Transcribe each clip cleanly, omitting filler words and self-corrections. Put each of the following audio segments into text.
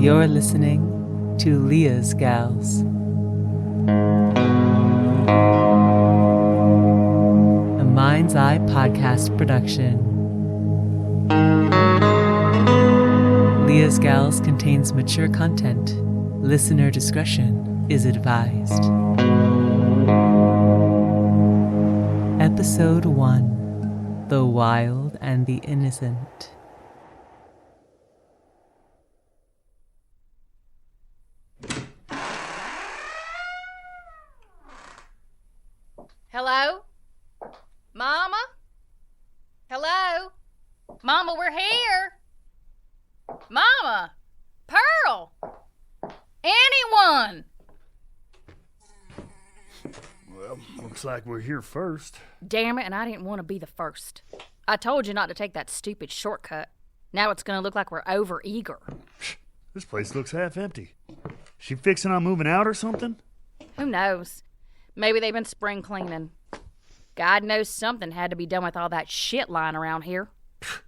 You're listening to Leah's Gals, a Mind's Eye podcast production. Leah's Gals contains mature content. Listener discretion is advised. Episode 1: The Wild and the Innocent. Hello? Mama? Hello? Mama, we're here. Mama! Pearl! Anyone! Well, looks like we're here first. Damn it, and I didn't want to be the first. I told you not to take that stupid shortcut. Now it's going to look like we're over-eager. This place looks half empty. She fixing on moving out or something? Who knows? Maybe they've been spring cleaning. God knows something had to be done with all that shit lying around here.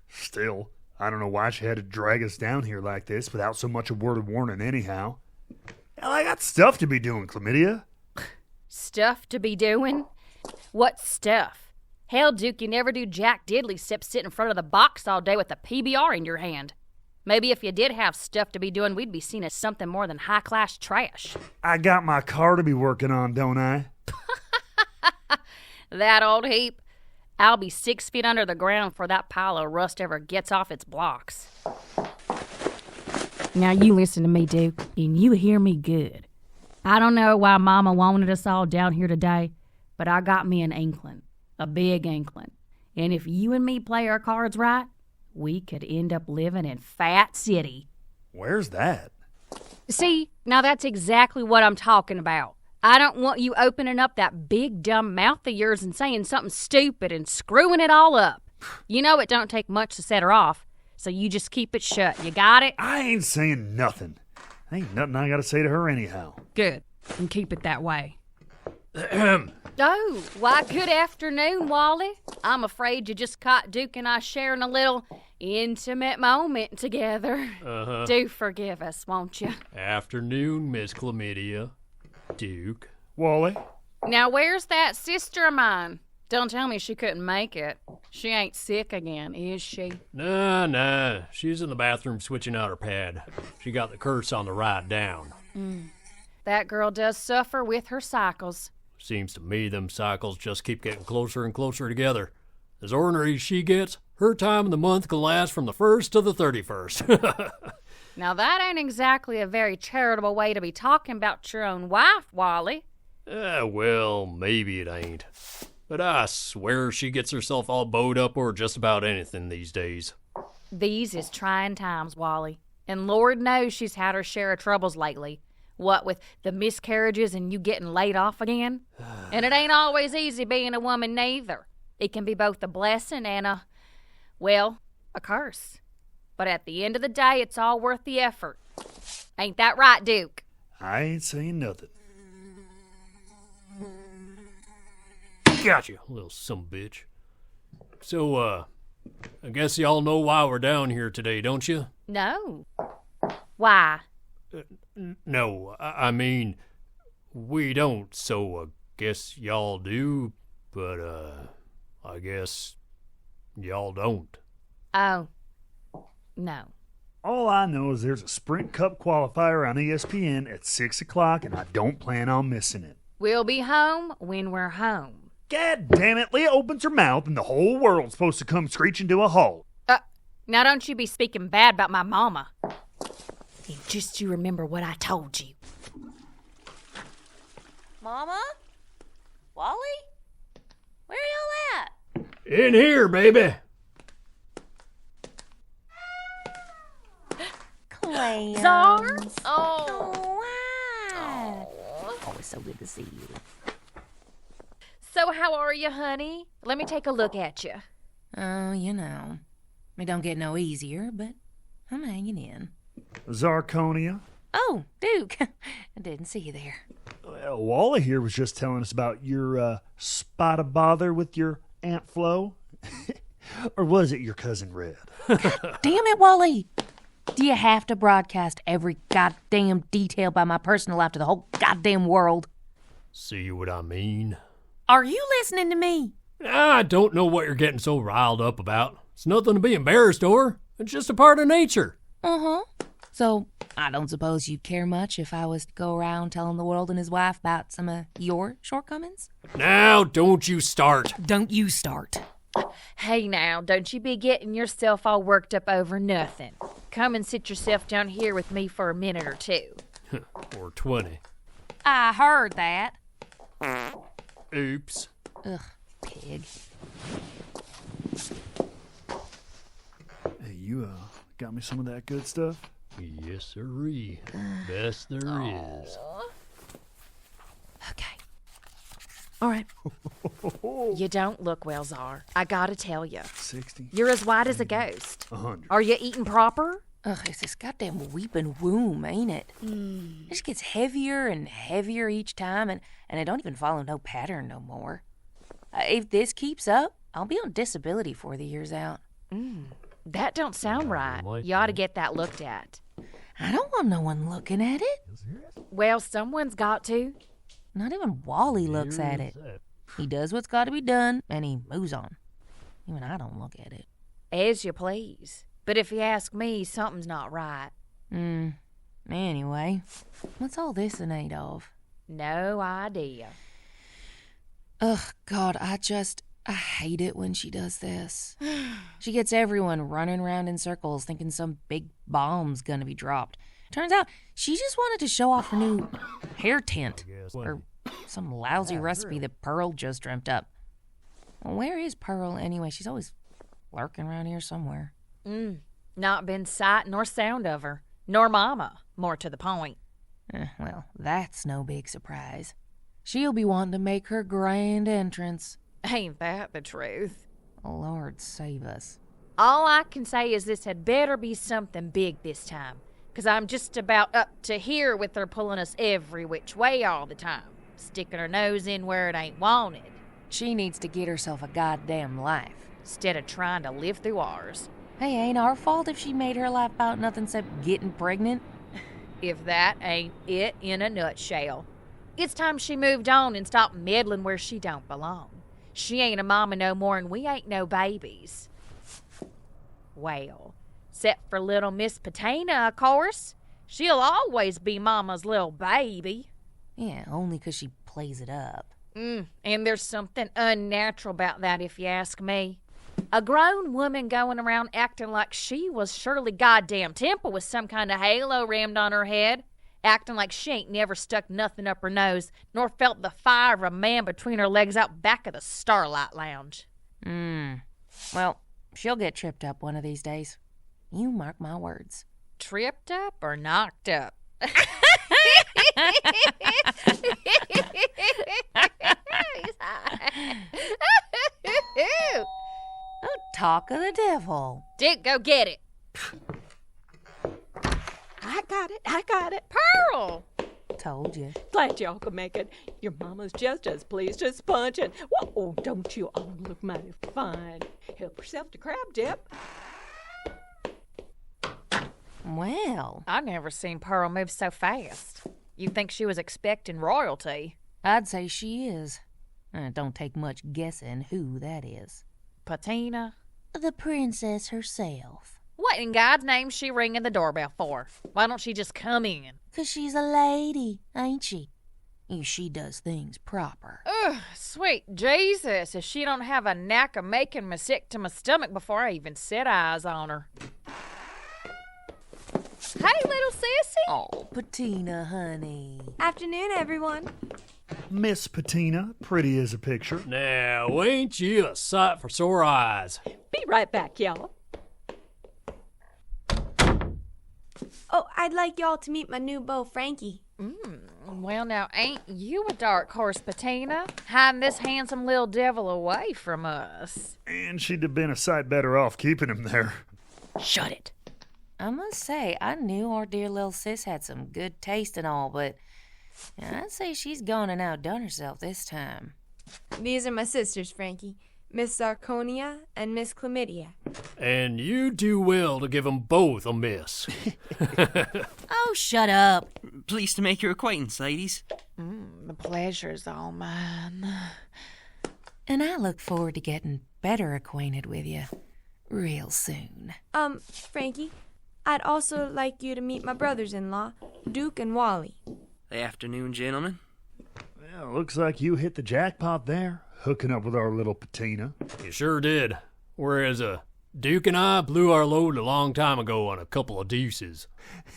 Still, I don't know why she had to drag us down here like this without so much a word of warning anyhow. Hell, I got stuff to be doing, Klamidia. Stuff to be doing? What stuff? Hell, Duke, you never do jack diddly except sit in front of the box all day with a PBR in your hand. Maybe if you did have stuff to be doing, we'd be seen as something more than high-class trash. I got my car to be working on, don't I? That old heap. I'll be 6 feet under the ground before that pile of rust ever gets off its blocks. Now you listen to me, Duke, and you hear me good. I don't know why Mama wanted us all down here today, but I got me an inkling, a big inkling. And if you and me play our cards right, we could end up living in Fat City. Where's that? See, now that's exactly what I'm talking about. I don't want you opening up that big dumb mouth of yours and saying something stupid and screwing it all up. You know it don't take much to set her off, so you just keep it shut. You got it? I ain't saying nothing. Ain't nothing I gotta say to her anyhow. Good. And keep it that way. Oh, why, good afternoon, Wally. I'm afraid you just caught Duke and I sharing a little intimate moment together. Do forgive us, won't you? Afternoon, Miss Klamidia. Duke. Wally? Now, where's that sister of mine? Don't tell me she couldn't make it. She ain't sick again, is she? Nah. She's in the bathroom switching out her pad. She got the curse on the ride down. That girl does suffer with her cycles. Seems to me them cycles just keep getting closer and closer together. As ornery as she gets, her time of the month can last from the 1st to the 31st. Now, that ain't exactly a very charitable way to be talking about your own wife, Wally. Well, maybe it ain't. But I swear she gets herself all bowed up over just about anything these days. These is trying times, Wally. And Lord knows she's had her share of troubles lately. What with the miscarriages and you getting laid off again? And it ain't always easy being a woman neither. It can be both a blessing and a curse. But at the end of the day, it's all worth the effort. Ain't that right, Duke? I ain't saying nothing. Gotcha, little sumbitch. So, I guess y'all know why we're down here today, don't you? No. Why? No, I mean, we don't, so I guess y'all do, but, I guess y'all don't. Oh. No. All I know is there's a Sprint Cup qualifier on ESPN at 6 o'clock, and I don't plan on missing it. We'll be home when we're home. God damn it, Leah opens her mouth, and the whole world's supposed to come screeching to a halt. Now don't you be speaking bad about my mama. And just you remember what I told you. Mama? Wally? Where y'all at? In here, baby. Clams. Zar? Oh, wow. Always so good to see you. So how are you, honey? Let me take a look at you. Oh, you know. It don't get no easier, but I'm hanging in. Zarconia? Oh, Duke. I didn't see you there. Well, Wally here was just telling us about your spot of bother with your Aunt Flo. Or was it your cousin Red? God damn it, Wally. Do you have to broadcast every goddamn detail about my personal life to the whole goddamn world? See what I mean? Are you listening to me? I don't know what you're getting so riled up about. It's nothing to be embarrassed over. It's just a part of nature. Uh-huh. So, I don't suppose you'd care much if I was to go around telling the world and his wife about some of your shortcomings? Now, don't you start. Don't you start. Hey now, don't you be getting yourself all worked up over nothing. Come and sit yourself down here with me for a minute or two. Or 20. I heard that. Oops. Ugh, pig. Hey, you got me some of that good stuff? Yes, sirree. Best there is. Okay. All right. You don't look well, Czar. I gotta tell you. 60. You're as white as a ghost. 100. Are you eating proper? Ugh, it's this goddamn weeping womb, ain't it? It just gets heavier and heavier each time, and I don't even follow no pattern no more. If this keeps up, I'll be on disability for the year's out. That don't sound right. You ought to get that looked at. I don't want no one looking at it. Well, someone's got to. Not even Wally looks at it. He does what's got to be done, and he moves on. Even I don't look at it. As you please. But if you ask me, something's not right. Anyway, what's all this in aid of? No idea. Ugh, God, I hate it when she does this. She gets everyone running around in circles thinking some big bomb's gonna be dropped. Turns out she just wanted to show off her new hair tint. Or some lousy recipe that Pearl just dreamt up. Well, where is Pearl anyway? She's always lurking around here somewhere. Not been sight nor sound of her. Nor Mama, more to the point. Well, that's no big surprise. She'll be wanting to make her grand entrance. Ain't that the truth? Lord save us. All I can say is this had better be something big this time. 'Cause I'm just about up to here with her pulling us every which way all the time. Sticking her nose in where it ain't wanted. She needs to get herself a goddamn life. Instead of trying to live through ours. Hey, ain't our fault if she made her life about nothing except getting pregnant. If that ain't it in a nutshell. It's time she moved on and stopped meddling where she don't belong. She ain't a mama no more and we ain't no babies. Well, except for little Miss Patina, of course. She'll always be Mama's little baby. Yeah, only 'cause she plays it up. And there's something unnatural about that if you ask me. A grown woman going around acting like she was Shirley goddamn Temple with some kind of halo rammed on her head. Acting like she ain't never stuck nothing up her nose, nor felt the fire of a man between her legs out back of the Starlight Lounge. Well, she'll get tripped up one of these days. You mark my words. Tripped up or knocked up? Oh, talk of the devil. Dick, go get it. I got it. Pearl! Told you. Glad y'all could make it. Your mama's just as pleased as Sponge. And, whoa, don't you all look mighty fine. Help yourself to crab dip. Well, I never seen Pearl move so fast. You'd think she was expecting royalty. I'd say she is. It don't take much guessing who that is. Patina? The princess herself. What in God's name she ringing the doorbell for? Why don't she just come in? 'Cause she's a lady, ain't she? She does things proper. Ugh, sweet Jesus, if she don't have a knack of making me sick to my stomach before I even set eyes on her. Hey, little sissy. Oh, Patina, honey. Afternoon, everyone. Miss Patina, pretty as a picture. Now, ain't you a sight for sore eyes? Be right back, y'all. Oh, I'd like y'all to meet my new beau, Frankie. Well, now, ain't you a dark horse, Patina? Hiding this handsome little devil away from us. And she'd have been a sight better off keeping him there. Shut it. I must say, I knew our dear little sis had some good taste and all, but I'd say she's gone and outdone herself this time. These are my sisters, Frankie. Miss Zarconia and Miss Klamidia. And you do well to give 'em both a miss. Oh, shut up. Pleased to make your acquaintance, ladies. The pleasure's all mine. And I look forward to getting better acquainted with you real soon. Frankie, I'd also like you to meet my brothers-in-law, Duke and Wally. Afternoon, gentlemen. Well, looks like you hit the jackpot there, hooking up with our little Patina. You sure did. Whereas, Duke and I blew our load a long time ago on a couple of deuces.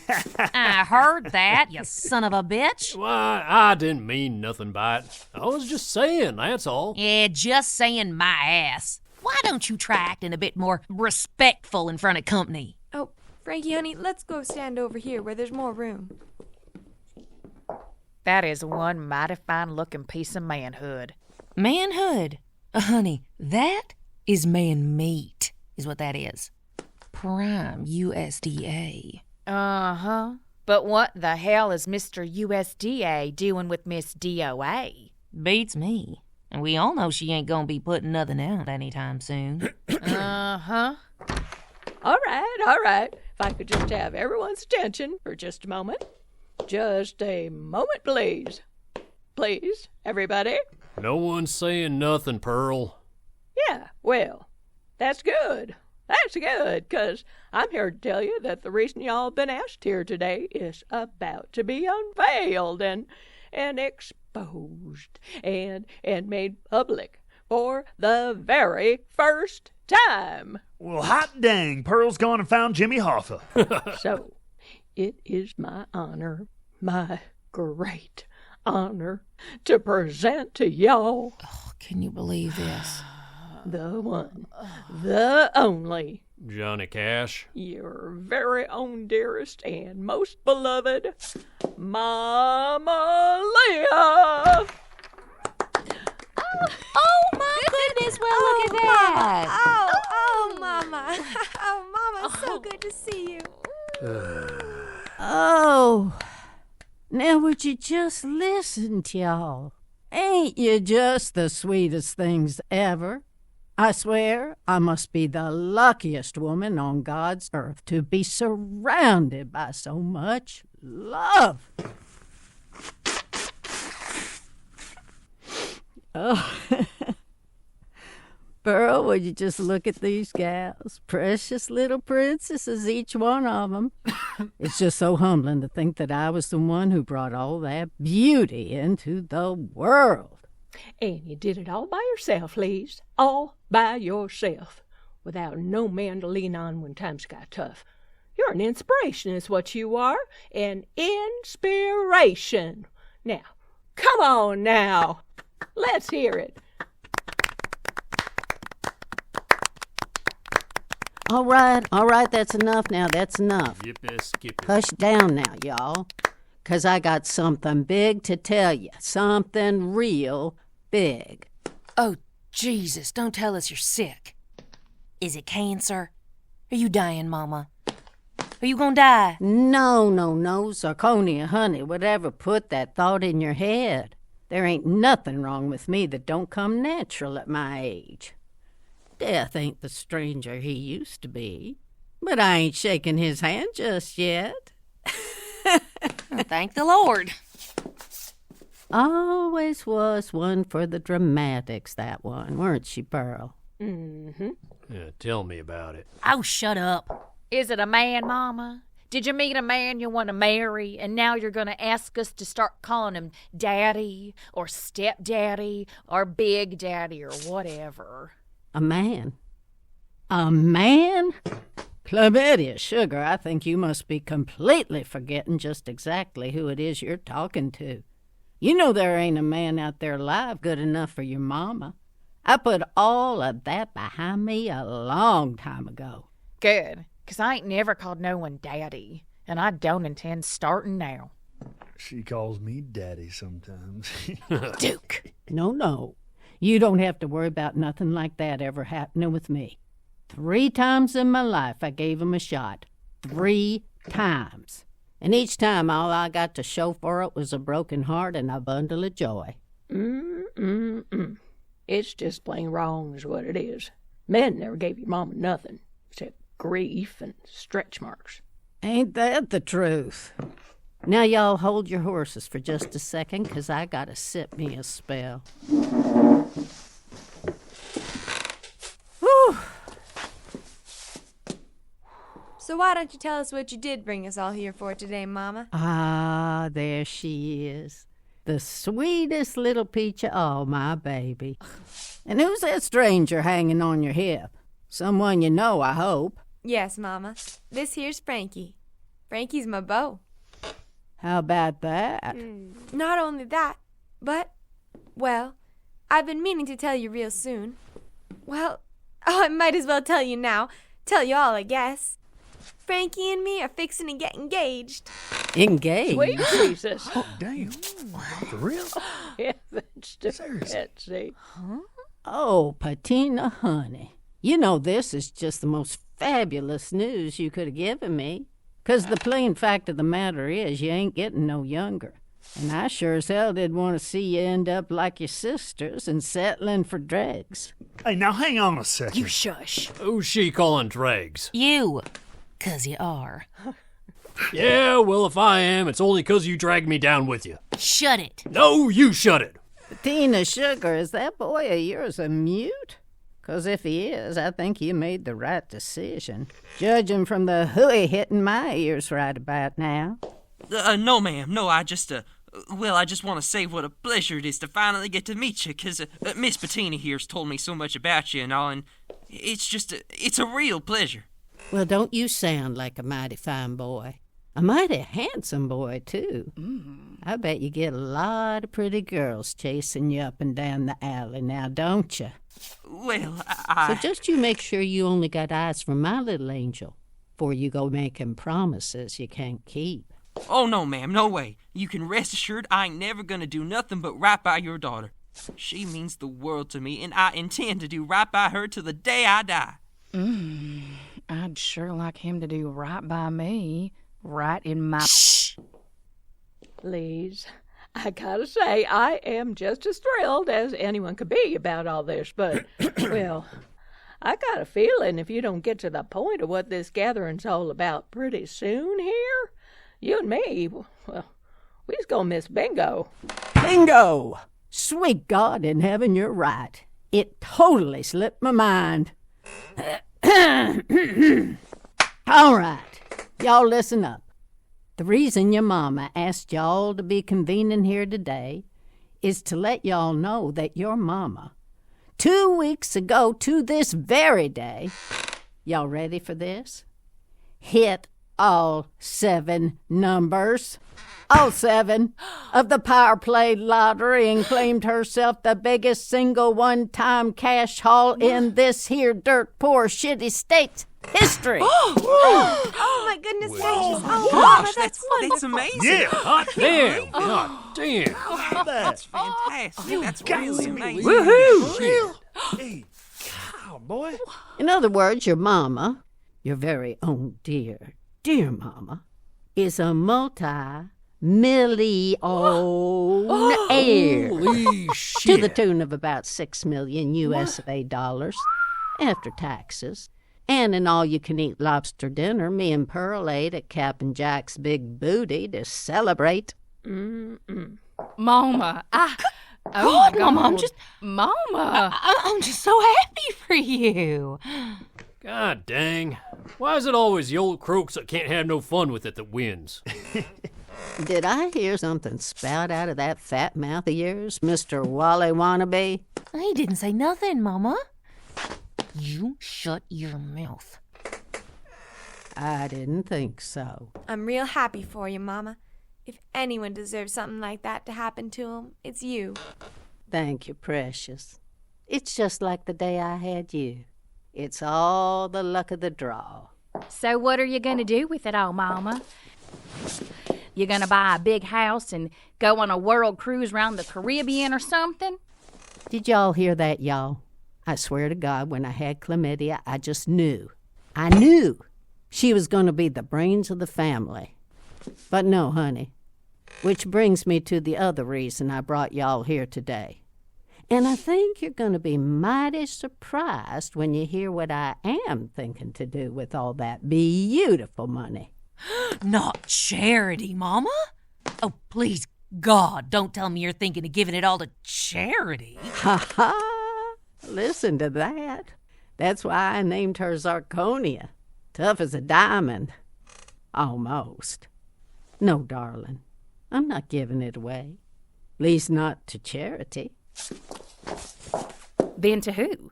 I heard that, you son of a bitch. Why, I didn't mean nothing by it. I was just saying, that's all. Yeah, just saying my ass. Why don't you try acting a bit more respectful in front of company? Oh, Frankie, honey, let's go stand over here where there's more room. That is one mighty fine-looking piece of manhood. Manhood? Honey, that is man meat, is what that is. Prime USDA. Uh-huh. But what the hell is Mr. USDA doing with Miss DOA? Beats me. And we all know she ain't gonna be putting nothing out anytime soon. Uh-huh. All right. If I could just have everyone's attention for just a moment. Just a moment, please. Please, everybody. No one's saying nothing, Pearl. Yeah, well, that's good. That's good, 'cause I'm here to tell you that the reason y'all been asked here today is about to be unveiled and exposed and made public for the very first time. Well, hot dang, Pearl's gone and found Jimmy Hoffa. So, it is my honor, my great honor, to present to y'all Oh, can you believe this? the one, the only, Johnny Cash. your very own dearest and most beloved Mama Leah. Oh, my goodness, well, look at that. Oh, Mama. Oh, Mama, it's so good to see you. Oh, now would you just listen to y'all? Ain't you just the sweetest things ever? I swear I must be the luckiest woman on God's earth to be surrounded by so much love. Oh, Pearl, would you just look at these gals? Precious little princesses, each one of them. It's just so humbling to think that I was the one who brought all that beauty into the world. And you did it all by yourself, Lees. All by yourself. Without no man to lean on when times got tough. You're an inspiration is what you are. An inspiration. Now, come on now. Let's hear it. All right, that's enough now, that's enough. Yippee skippy. Hush down now, y'all, 'cause I got something big to tell you, something real big. Oh, Jesus, don't tell us you're sick. Is it cancer? Are you dying, Mama? Are you gonna die? No, Zarconia, honey, whatever put that thought in your head. There ain't nothing wrong with me that don't come natural at my age. Death ain't the stranger he used to be, but I ain't shaking his hand just yet. Thank the Lord. Always was one for the dramatics, that one, weren't she, Pearl? Mm-hmm. Yeah, tell me about it. Oh, shut up. Is it a man, Mama? Did you meet a man you want to marry, and now you're going to ask us to start calling him Daddy or Stepdaddy or Big Daddy or whatever? A man? A man? Klamidia, sugar, I think you must be completely forgetting just exactly who it is you're talking to. You know there ain't a man out there alive good enough for your mama. I put all of that behind me a long time ago. Good, 'cause I ain't never called no one Daddy, and I don't intend starting now. She calls me daddy sometimes. Duke. No. You don't have to worry about nothing like that ever happening with me. 3 times in my life I gave him a shot. 3 times. And each time all I got to show for it was a broken heart and a bundle of joy. It's just plain wrong is what it is. Men never gave your mama nothing except grief and stretch marks. Ain't that the truth? Now y'all hold your horses for just a second, 'cause I gotta sit me a spell. Whew. So why don't you tell us what you did bring us all here for today, Mama? Ah, there she is. The sweetest little peach of all, my baby. And who's that stranger hanging on your hip? Someone you know, I hope. Yes, Mama. This here's Frankie. Frankie's my beau. How about that? Not only that, but, well, I've been meaning to tell you real soon. Well, I might as well tell you now. Tell you all, I guess. Frankie and me are fixing to get engaged. Engaged? Sweet Jesus. Oh, damn. For real? Heavens to Betsy. Huh? Oh, Patina, honey. You know this is just the most fabulous news you could have given me. 'Cause the plain fact of the matter is you ain't getting no younger. And I sure as hell did want to see you end up like your sisters and settling for dregs. Hey, now hang on a second. You shush. Who's she calling dregs? You. 'Cause you are. Yeah, well, if I am, it's only 'cause you dragged me down with you. Shut it. No, you shut it. Patina, sugar, is that boy of yours a mute? 'Cause if he is, I think you made the right decision. Judging from the hooey hitting my ears right about now. No, ma'am. No, I just want to say what a pleasure it is to finally get to meet you, 'cause Miss Patina here's told me so much about you and all, and it's a real pleasure. Well, don't you sound like a mighty fine boy. A mighty handsome boy, too. I bet you get a lot of pretty girls chasing you up and down the alley now, don't you? Well, So just you make sure you only got eyes for my little angel, before you go making promises you can't keep. Oh, no, ma'am, no way. You can rest assured I ain't never gonna do nothing but right by your daughter. She means the world to me, and I intend to do right by her till the day I die. I'd sure like him to do right by me. Right in my... Shh! Please, I gotta say, I am just as thrilled as anyone could be about all this, but, well, I got a feeling if you don't get to the point of what this gathering's all about pretty soon here, you and me, well, we's gonna miss bingo. Bingo! Sweet God in heaven, you're right. It totally slipped my mind. All right, y'all listen up. The reason your mama asked y'all to be convening here today is to let y'all know that your mama, 2 weeks ago to this very day, y'all ready for this? Hit all 7 numbers. All 7 of the power play lottery and claimed herself the biggest single one-time cash haul in this here dirt poor shitty state's history. Oh my goodness gracious. Oh, Mama, that's wonderful. That's amazing. Yeah. Hot damn. Hot damn. That's fantastic. That's really amazing. Woohoo! Hey, cow, boy. In other words, your mama, your very own dear mama, is a multi-millionaire Holy shit. to the tune of about $6 million US of A dollars after taxes. And an all-you-can-eat lobster dinner me and Pearl ate at Cap'n Jack's Big Booty to celebrate. Mama, oh my God, Mama, I'm just so happy for you. God dang. Why is it always the old crooks that can't have no fun with it that wins? Did I hear something spout out of that fat mouth of yours, Mr. Wally wannabe? He didn't say nothing, Mama. You shut your mouth. I didn't think so. I'm real happy for you, Mama. If anyone deserves something like that to happen to him, it's you. Thank you, precious. It's just like the day I had you. It's all the luck of the draw. So what are you going to do with it all, Mama? You going to buy a big house and go on a world cruise around the Caribbean or something? Did y'all hear that, y'all? I swear to God, when I had Klamidia, I just knew. I knew she was going to be the brains of the family. But no, honey. Which brings me to the other reason I brought y'all here today. And I think you're going to be mighty surprised when you hear what I am thinking to do with all that beautiful money. Not charity, Mama? Oh, please, God, don't tell me you're thinking of giving it all to charity. Ha ha! Listen to that. That's why I named her Zarconia. Tough as a diamond. Almost. No, darling, I'm not giving it away. Least not to charity. Then to who?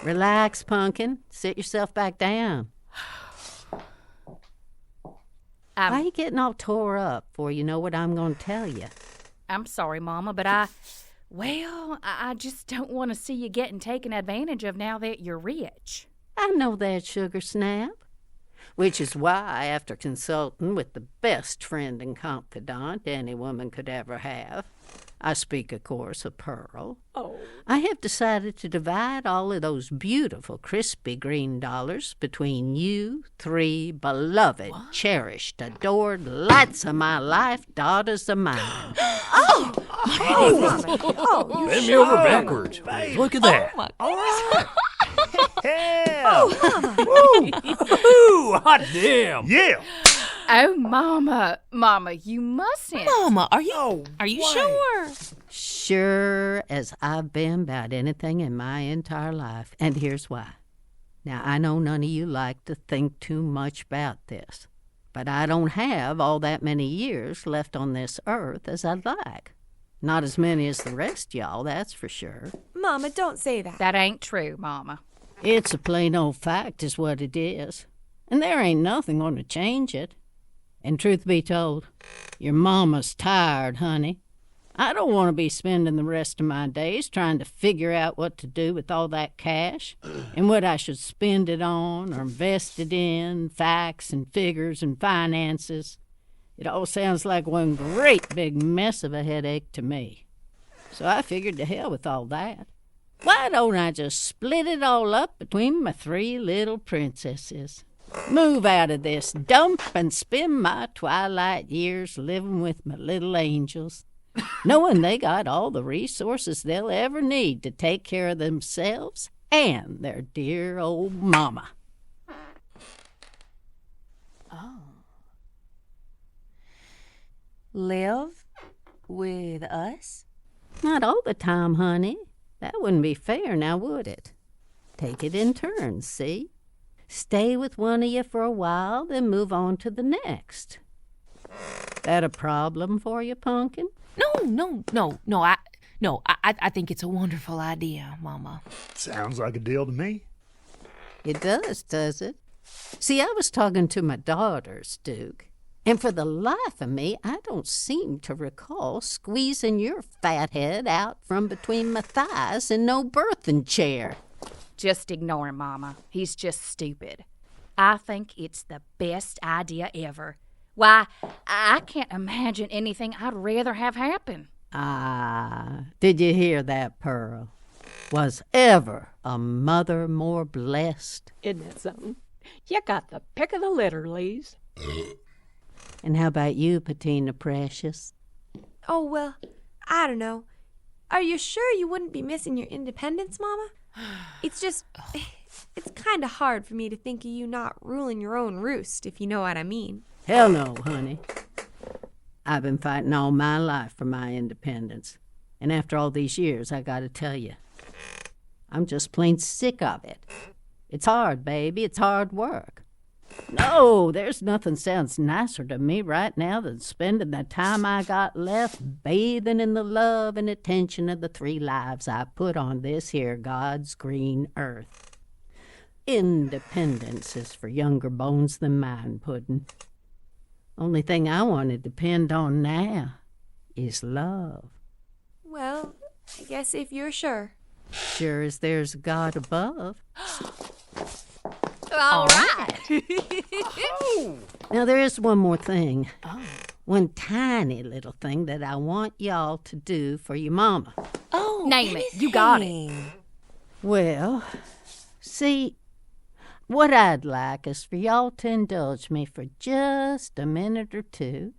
Relax, pumpkin. Sit yourself back down. Why are you getting all tore up for you know what I'm going to tell you? I'm sorry, Mama, but I just don't want to see you getting taken advantage of now that you're rich. I know that, Sugar Snap. Which is why, after consulting with the best friend and confidant any woman could ever have, I speak, of course, of Pearl, I have decided to divide all of those beautiful, crispy green dollars between you three beloved, cherished, adored, lights of my life, daughters of mine. Bend me over backwards. Look at that. Ooh, hot damn. Yeah. Oh, Mama, you mustn't. Mama, are you sure? Sure as I've been about anything in my entire life, and here's why. Now, I know none of you like to think too much about this, but I don't have all that many years left on this earth as I'd like. Not as many as the rest of y'all, that's for sure. Mama, don't say that. That ain't true, Mama. It's a plain old fact is what it is, and there ain't nothing going to change it. And truth be told, your mama's tired, honey. I don't want to be spending the rest of my days trying to figure out what to do with all that cash and what I should spend it on or invest it in, facts and figures and finances. It all sounds like one great big mess of a headache to me. So I figured to hell with all that. Why don't I just split it all up between my three little princesses? Move out of this dump and spend my twilight years living with my little angels, knowing they got all the resources they'll ever need to take care of themselves and their dear old mama. Live with us? Not all the time, honey. That wouldn't be fair, now would it? Take it in turns, see? Stay with one of you for a while, then move on to the next. That a problem for you, Pumpkin? No. I think it's a wonderful idea, Mama. Sounds like a deal to me. It does it? See, I was talking to my daughters, Duke, and for the life of me, I don't seem to recall squeezing your fat head out from between my thighs in no birthing chair. Just ignore him, Mama. He's just stupid. I think it's the best idea ever. Why, I can't imagine anything I'd rather have happen. Did you hear that, Pearl? Was ever a mother more blessed? Isn't that something? You got the pick of the litter, Lise. And how about you, Patina Precious? Oh, well, I don't know. Are you sure you wouldn't be missing your independence, Mama? It's just, it's kind of hard for me to think of you not ruling your own roost, if you know what I mean. Hell no, honey. I've been fighting all my life for my independence. And after all these years, I gotta tell you, I'm just plain sick of it. It's hard, baby. It's hard work. No, there's nothing sounds nicer to me right now than spending the time I got left bathing in the love and attention of the three lives I put on this here God's green earth. Independence is for younger bones than mine, Puddin'. Only thing I want to depend on now is love. Well, I guess if you're sure. Sure as there's a God above. All right. Now, there is one more thing. One tiny little thing that I want y'all to do for your mama. Name it. You got it. Well, see, what I'd like is for y'all to indulge me for just a minute or two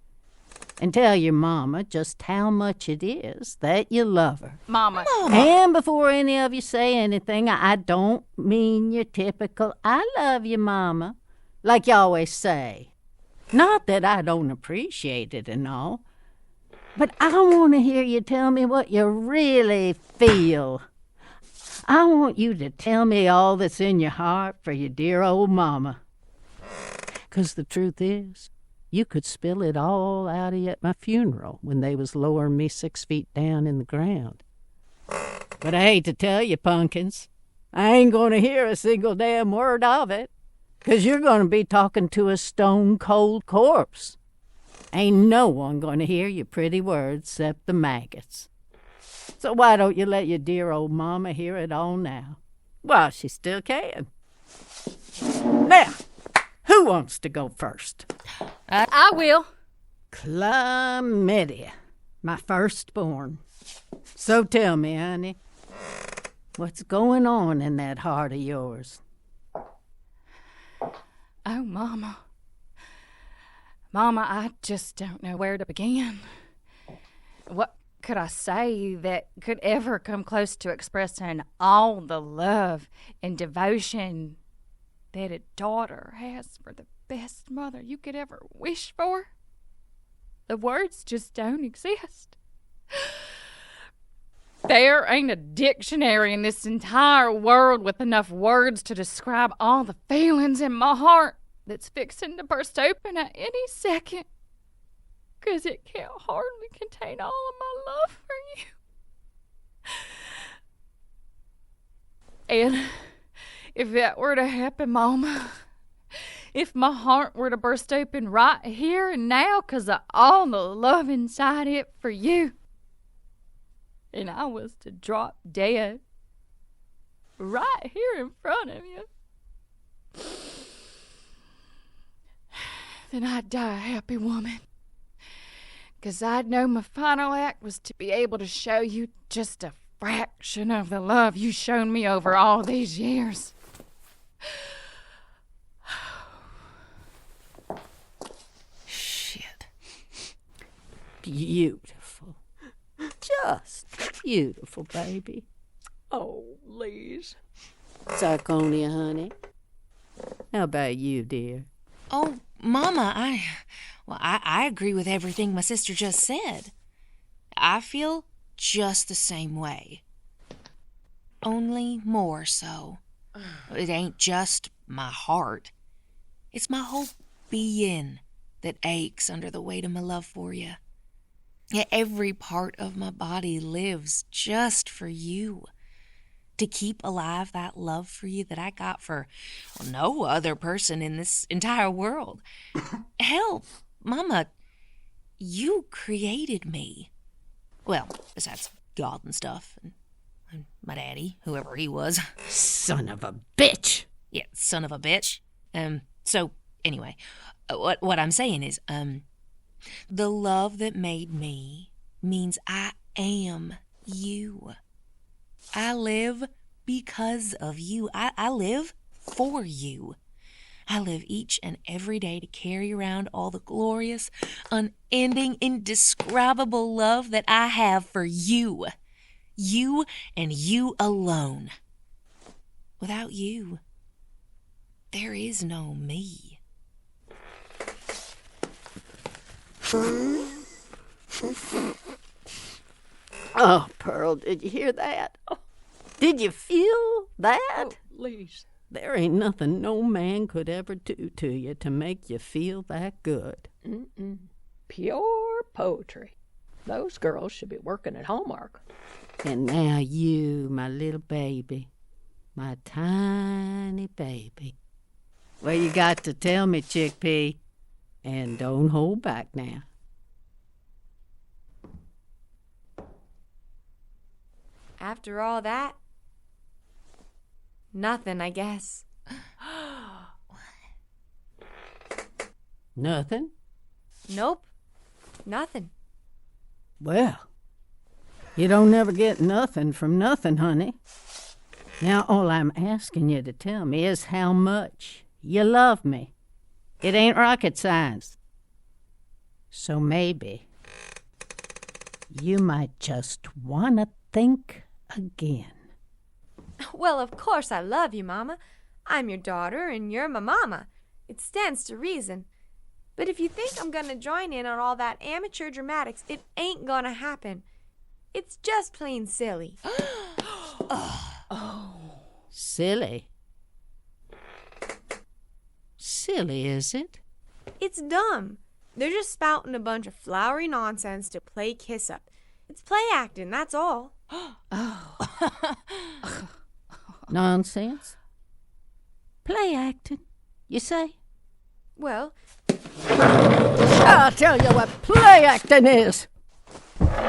and tell your mama just how much it is that you love her. Mama. And before any of you say anything, I don't mean your typical, I love you, Mama, like you always say. Not that I don't appreciate it and all, but I want to hear you tell me what you really feel. I want you to tell me all that's in your heart for your dear old mama. 'Cause the truth is, you could spill it all out of you at my funeral when they was lowering me 6 feet down in the ground. But I hate to tell you, pumpkins, I ain't going to hear a single damn word of it, 'cause you're going to be talking to a stone-cold corpse. Ain't no one going to hear your pretty words except the maggots. So why don't you let your dear old mama hear it all now? Well, she still can. Now, who wants to go first? I will. Klamidia, my firstborn. So tell me, honey, what's going on in that heart of yours? Oh, Mama. Mama, I just don't know where to begin. What could I say that could ever come close to expressing all the love and devotion that a daughter has for the best mother you could ever wish for? The words just don't exist. There ain't a dictionary in this entire world with enough words to describe all the feelings in my heart that's fixing to burst open at any second. 'Cause it can't hardly contain all of my love for you. And if that were to happen, Mama, if my heart were to burst open right here and now 'cause of all the love inside it for you, and I was to drop dead right here in front of you, then I'd die a happy woman. 'Cause I'd know my final act was to be able to show you just a fraction of the love you've shown me over all these years. Shit. Beautiful. Just beautiful, baby. Oh, Liz. Zarconia, honey. How about you, dear? Oh, Mama, I agree with everything my sister just said. I feel just the same way. Only more so. It ain't just my heart. It's my whole being that aches under the weight of my love for you. Every part of my body lives just for you. To keep alive that love for you that I got for no other person in this entire world. Hell, Mama, you created me. Well, besides God and stuff, and my daddy, whoever he was. Son of a bitch! Yeah, son of a bitch. So, anyway, what I'm saying is, the love that made me means I am you. I live because of you. I live for you. I live each and every day to carry around all the glorious, unending, indescribable love that I have for you. You and you alone. Without you, there is no me. Oh, Pearl, did you hear that? Did you feel that? Oh, Liz. There ain't nothing no man could ever do to you to make you feel that good. Pure poetry. Those girls should be working at Hallmark. And now you, my little baby, my tiny baby. Well, you got to tell me, Chickpea, and don't hold back now. After all that, nothing, I guess. Nothing? Nope. Nothing. Well, you don't never get nothing from nothing, honey. Now, all I'm asking you to tell me is how much you love me. It ain't rocket science. So maybe you might just want to think again. Well, of course I love you, Mama. I'm your daughter, and you're my mama. It stands to reason. But if you think I'm gonna join in on all that amateur dramatics, it ain't gonna happen. It's just plain silly. Silly? Silly, is it? It's dumb. They're just spouting a bunch of flowery nonsense to play kiss-up. It's play acting, that's all. Nonsense? Play acting, you say? Well, I'll tell you what play acting is.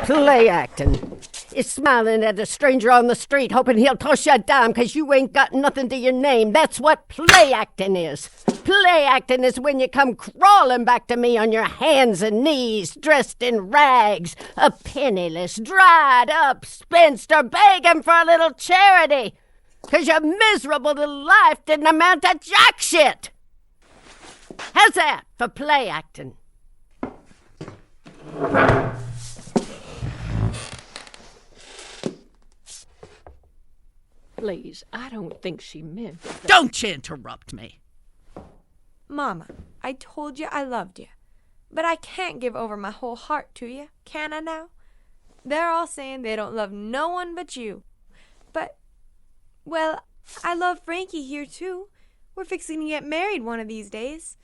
Play acting. It's smiling at a stranger on the street, hoping he'll toss you a dime because you ain't got nothing to your name. That's what play acting is. Play acting is when you come crawling back to me on your hands and knees, dressed in rags, a penniless, dried-up spinster begging for a little charity because your miserable little life didn't amount to jack shit. How's that for play acting? Please, I don't think she meant it. Don't you interrupt me. Mama, I told you I loved you. But I can't give over my whole heart to you, can I now? They're all saying they don't love no one but you. But, well, I love Frankie here too. We're fixing to get married one of these days.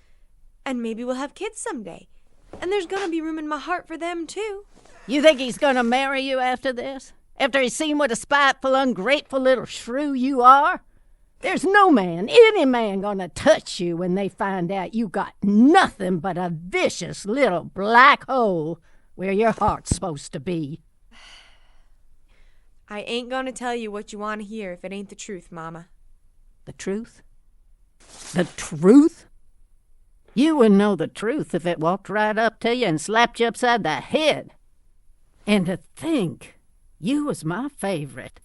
And maybe we'll have kids someday. And there's gonna be room in my heart for them too. You think he's gonna marry you after this? After he's seen what a spiteful, ungrateful little shrew you are? There's no man, any man, gonna touch you when they find out you got nothing but a vicious little black hole where your heart's supposed to be. I ain't gonna tell you what you want to hear if it ain't the truth, Mama. The truth? The truth? You wouldn't know the truth if it walked right up to you and slapped you upside the head. And to think you was my favorite.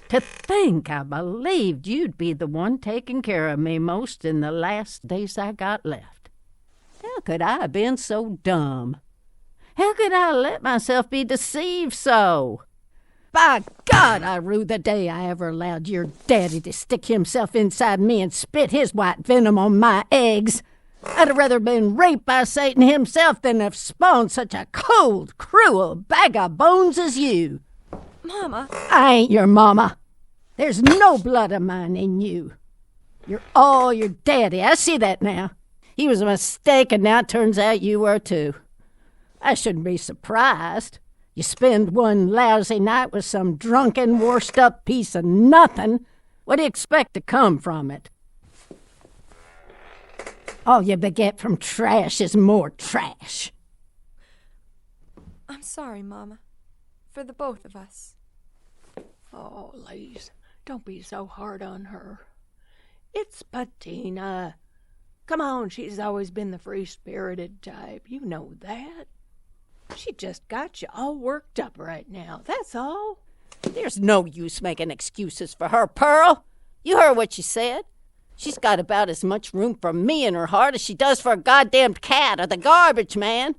To think I believed you'd be the one taking care of me most in the last days I got left. How could I have been so dumb? How could I let myself be deceived so? By God, I rue the day I ever allowed your daddy to stick himself inside me and spit his white venom on my eggs. I'd have rather been raped by Satan himself than have spawned such a cold, cruel bag of bones as you. Mama. I ain't your mama. There's no blood of mine in you. You're all your daddy. I see that now. He was a mistake, and now it turns out you were too. I shouldn't be surprised. You spend one lousy night with some drunken, washed-up piece of nothing. What do you expect to come from it? All you beget from trash is more trash. I'm sorry, Mama. For the both of us. Oh, Lise, don't be so hard on her. It's Patina. Come on, she's always been the free-spirited type. You know that. She just got you all worked up right now, that's all. There's no use making excuses for her, Pearl. You heard what she said. She's got about as much room for me in her heart as she does for a goddamned cat or the garbage man.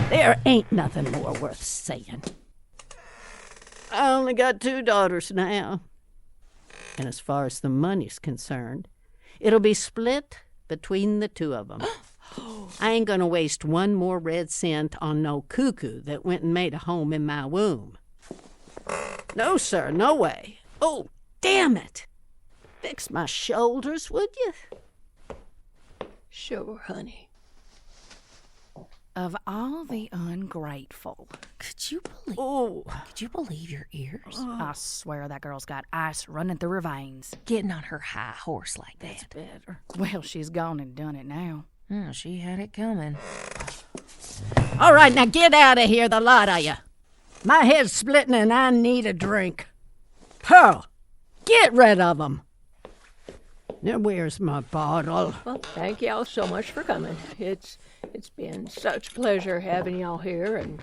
There ain't nothing more worth saying. I only got 2 daughters now. And as far as the money's concerned, it'll be split between the 2 of them. I ain't gonna waste one more red cent on no cuckoo that went and made a home in my womb. No, sir, no way. Oh, damn it. Fix my shoulders, would you? Sure, honey. Of all the ungrateful, could you believe your ears? I swear that girl's got ice running through her veins. Getting on her high horse like that. That's better. Well, she's gone and done it now. Oh, she had it coming. All right, now get out of here, the lot of you. My head's splitting and I need a drink. Pearl, get rid of them. Now, where's my bottle? Well, thank y'all so much for coming. It's been such a pleasure having y'all here and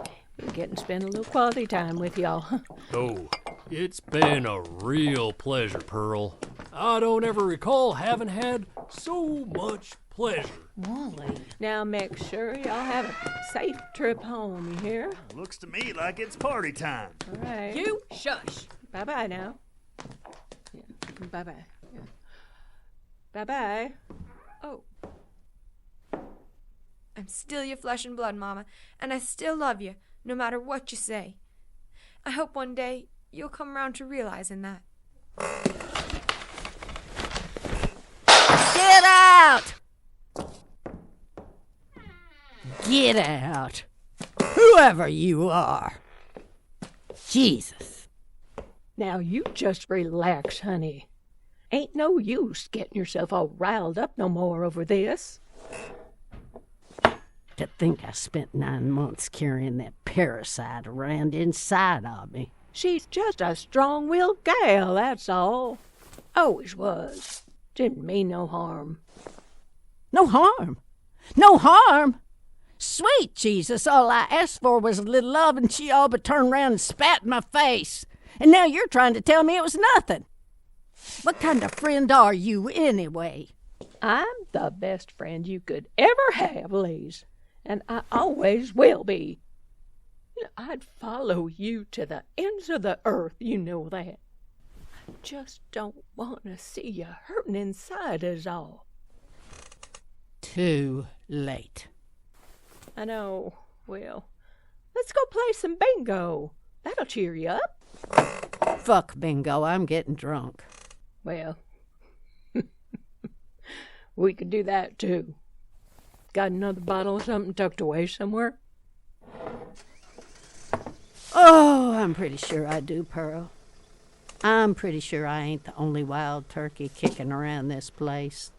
getting to spend a little quality time with y'all. Oh, it's been a real pleasure, Pearl. I don't ever recall having had so much pleasure. Wally. Now make sure y'all have a safe trip home, you hear? Looks to me like it's party time. All right. You shush. Bye-bye now. Yeah. Bye-bye. Yeah. Bye-bye. Oh. I'm still your flesh and blood, Mama, and I still love you, no matter what you say. I hope one day you'll come around to realizing that. Get out! Get out. Whoever you are. Jesus. Now you just relax, honey. Ain't no use getting yourself all riled up no more over this. To think I spent 9 months carrying that parasite around inside of me. She's just a strong-willed gal, that's all. Always was. Didn't mean no harm. No harm. No harm. Sweet Jesus, all I asked for was a little love, and she all but turned around and spat in my face. And now you're trying to tell me it was nothing. What kind of friend are you, anyway? I'm the best friend you could ever have, Liz. And I always will be. I'd follow you to the ends of the earth, you know that. I just don't want to see you hurting inside is all. Too late. I know. Well, let's go play some bingo. That'll cheer you up. Fuck bingo, I'm getting drunk. Well, we could do that too. Got another bottle of something tucked away somewhere? Oh, I'm pretty sure I do, Pearl. I'm pretty sure I ain't the only wild turkey kicking around this place.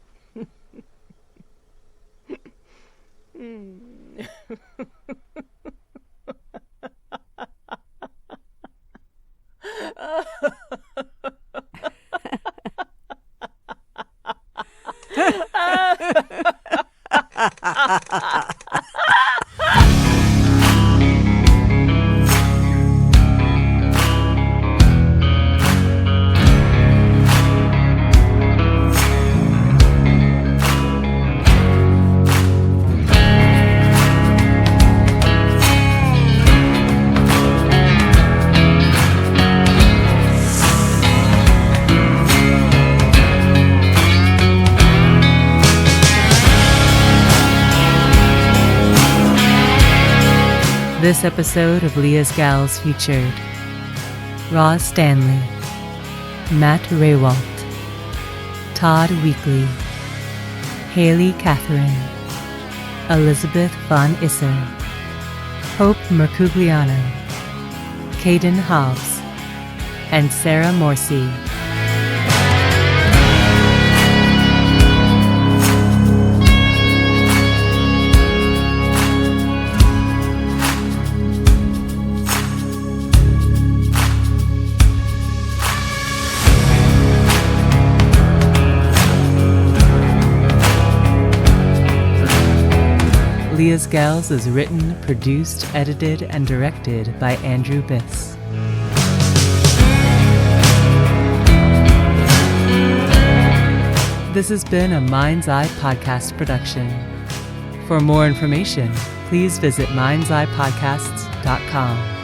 This episode of Leah's Gals featured Ross Stanley, Matt Rehwoldt, Todd Weekley, Haley Catherine, Elizabeth von Isser, Hope Mercugliano, Kaden Hobbs, and Sara Morsey. Leah's Gals is written, produced, edited, and directed by Andrew Biss. This has been a Mind's Eye podcast production. For more information, please visit mindseyepodcasts.com.